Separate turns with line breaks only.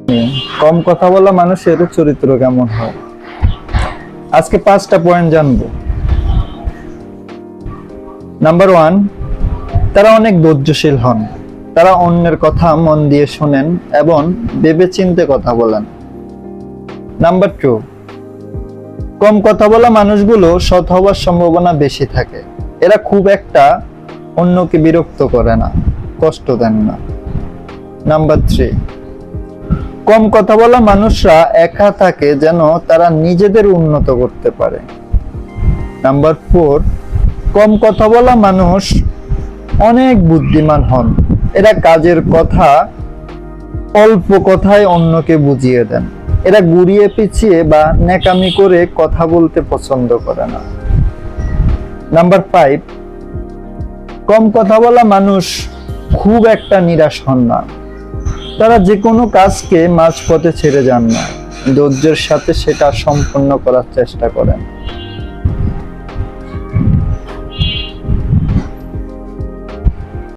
কম কথা বলা মানুষের চরিত্র কেমন হয়? আজকে 5টা পয়েন্ট জানবো। নাম্বার 1, তারা অনেক ধৈর্যশীল হন। তারা অন্যের কথা মন দিয়ে শোনেন এবং ভেবেচিন্তে কথা বলেন। নাম্বার 2, কম কথা বলা মানুষগুলো সৎ হওয়ার সম্ভাবনা বেশি থাকে। এরা খুব একটা অন্যকে বিরক্ত করে না, কষ্ট দেন না। নাম্বার 3, কম কথা বলা মানুষরা একা থাকে যেন তারা নিজেদের উন্নত করতে পারে। নাম্বার 4, কম কথা বলা মানুষ অনেক বুদ্ধিমান হন। এরা কাজের কথা অল্প কথায় অন্যকে বুঝিয়ে দেন। এরা ঘুরিয়ে পিছিয়ে বা ন্যাকামি করে কথা বলতে পছন্দ করে না। নাম্বার 5, কম কথা বলা মানুষ খুব একটা নিরাশ হন না। তারা যে কোনো কাজকে মাঝপথে ছেড়ে যান না, ধৈর্যের সাথে সেটা সম্পন্ন করার চেষ্টা করেন।